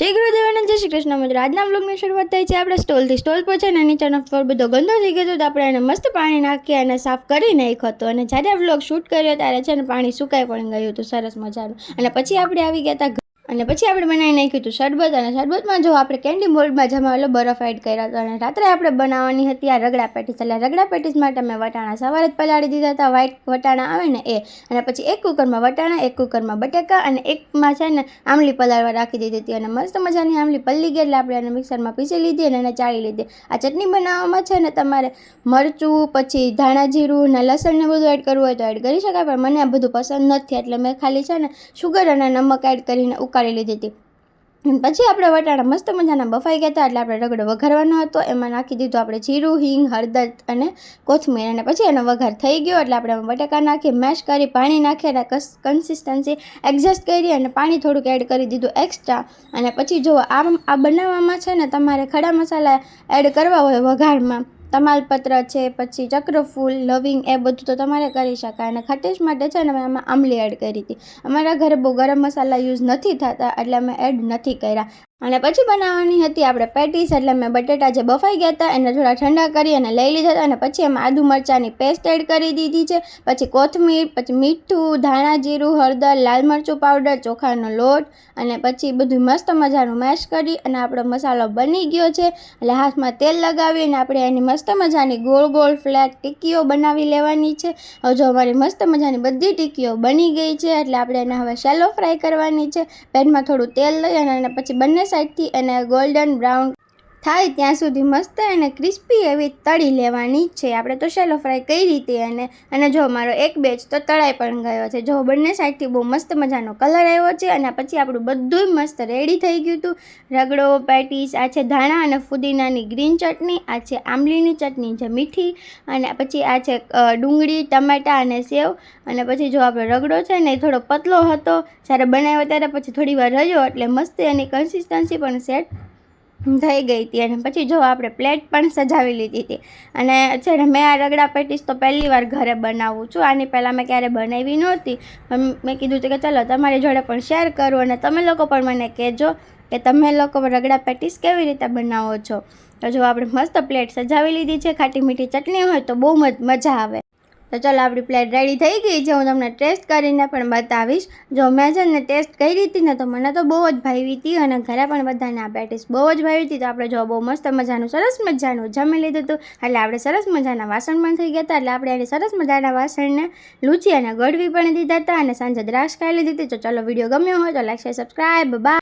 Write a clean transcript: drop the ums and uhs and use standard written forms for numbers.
જય ગુરુદેવ અને જય શ્રી કૃષ્ણ મિત્રો। આજના વ્લોગની શરૂઆત થાય છે આપણે સ્ટોલથી। સ્ટોલ પર છે ને નીચેનો ફ્લોર બધો ગંદો થઈ ગયો હતો તો આપણે એને મસ્ત પાણી નાખી અને સાફ કરી નાખ્યો હતો। અને જ્યારે વ્લોગ શૂટ કર્યો ત્યારે છે ને પાણી સુકાઈ પણ ગયું હતું સરસ મજાનું। અને પછી આપણે આવી ગયા હતા અને પછી આપણે બનાવી નાખ્યું હતું શરબત। અને શરબતમાં જો આપણે કેન્ડી મોલ્ડમાં જમાવેલો બરફ એડ કર્યો હતો। અને રાત્રે આપણે બનાવવાની હતી આ રગડા પેટીસ। એટલે રગડા પેટીસ માટે મેં વટાણા સવારે જ પલાળી દીધા હતા, વ્હાઈટ વટાણા આવે ને એ। અને પછી એક કુકરમાં વટાણા, એક કુકરમાં બટેકા અને એકમાં છે ને આમલી પલાળવા રાખી દીધી હતી। અને મસ્ત મજાની આમલી પલળી ગઈ એટલે આપણે એને મિક્સરમાં પીસી લીધી અને એને ચાળી લીધી। આ ચટણી બનાવવામાં છે ને તમારે મરચું, પછી ધાણા જીરું ને લસણ ને બધું એડ કરવું હોય તો એડ કરી શકાય, પણ મને આ બધું પસંદ નથી એટલે મેં ખાલી છે ને શુગર અને નમક એડ કરીને ઉકાળી લીધી હતી। પછી આપણે વટાણા મસ્ત મજાના બફાઈ ગયા હતા એટલે આપણે રગડો વઘારવાનો હતો। એમાં નાખી દીધું આપણે જીરું, હિંગ, હળદર અને કોથમીર। અને પછી એનો વઘાર થઈ ગયો એટલે આપણે બટાકા નાખી મેશ કરી પાણી નાખી અને કન્સિસ્ટન્સી એડજસ્ટ કરી અને પાણી થોડુંક એડ કરી દીધું એક્સ્ટ્રા। અને પછી જો આ બનાવવામાં છે ને તમારે ખડા મસાલા એડ કરવા હોય વઘારમાં, તમાલપત્ર છે, પછી ચક્રફૂલ, લવિંગ, એ બધું તો તમારે કરી શકાય। અને ખટેશ માટે છે ને મેં આમાં આમલી એડ કરી હતી। અમારા ઘરે બહુ ગરમ મસાલા યુઝ નથી થતા એટલે અમે એડ નથી કર્યા। અને પછી બનાવવાની હતી આપણે પેટીસ। એટલે મેં બટેટા જે બફાઈ ગયા હતા એને થોડા ઠંડા કરી અને લઈ લીધા હતા। અને પછી એમાં આદુ મરચાંની પેસ્ટ એડ કરી દીધી છે, પછી કોથમીર, પછી મીઠું, ધાણા જીરું, હળદર, લાલ મરચું પાવડર, ચોખાનો લોટ અને પછી બધું મસ્ત મજાનું મેશ કરી અને આપણો મસાલો બની ગયો છે। એટલે હાથમાં તેલ લગાવી અને આપણે એની મસ્ત મજાની ગોળ ગોળ ફ્લેટ ટિક્કીઓ બનાવી લેવાની છે। હવે જો અમારી મસ્ત મજાની બધી ટિક્કીઓ બની ગઈ છે એટલે આપણે એને હવે શેલો ફ્રાય કરવાની છે। પેનમાં થોડું તેલ લઈ અને પછી બંને સાઈડથી એને ગોલ્ડન બ્રાઉન થાય ત્યાં સુધી મસ્ત એને ક્રિસ્પી એવી તળી લેવાની છે। આપણે તો શેલો ફ્રાય કરી હતી અને જો મારો એક બેચ તો તળાઈ પણ ગયો છે। જો બંને સાઈડથી બહુ મસ્ત મજાનો કલર આવ્યો છે। અને પછી આપણું બધું મસ્ત રેડી થઈ ગયું હતું। રગડો, પેટીસ, આ છે ધાણા અને ફુદીનાની ગ્રીન ચટણી, આ છે આંબલીની ચટણી જે મીઠી, અને પછી આ છે ડુંગળી, ટમેટા અને સેવ। અને પછી જો આપણો રગડો છે ને એ થોડો પતલો હતો જ્યારે બનાવ્યો ત્યારે, પછી થોડી વાર રહ્યો એટલે મસ્ત એની કન્સિસ્ટન્સી પણ સેટ થઈ ગઈ હતી। અને પછી જો આપણે પ્લેટ પણ સજાવી લીધી હતી। અને છે ને મેં આ રગડા પેટીસ તો પહેલી વાર ઘરે બનાવું છું, આની પહેલાં મેં ક્યારે બનાવી નહોતી। મેં કીધું હતું કે ચાલો તમારી જોડે પણ શેર કરું અને તમે લોકો પણ મને કહેજો કે તમે લોકો રગડા પેટીસ કેવી રીતે બનાવો છો। તો જો આપણે મસ્ત પ્લેટ સજાવી લીધી છે। ખાટી મીઠી ચટણી હોય તો બહુ મજા આવે। તો ચાલો આપણી પ્લેટ રેડી થઈ ગઈ છે। હું તમને ટેસ્ટ કરીને પણ બતાવીશ। જો મેં છે ને ટેસ્ટ કરી હતી ને તો મને તો બહુ જ ભાવી હતી અને ઘરે પણ બધાને આ પેટીસ બહુ જ ભાવી હતી। તો આપણે જો બહુ મસ્ત મજાનું સરસ મજાનું જમી લીધું હતું એટલે આપણે સરસ મજાના વાસણ પણ થઈ ગયા હતા। એટલે આપણે એને સરસ મજાના વાસણને લૂછી અને ગળવી પણ દીધા હતા અને સાંજે દ્રાક્ષ ખાઈ લીધી હતી। તો ચાલો વિડીયો ગમ્યો હોય તો લાઈક, શેર, સબસ્ક્રાઈબ, બાય।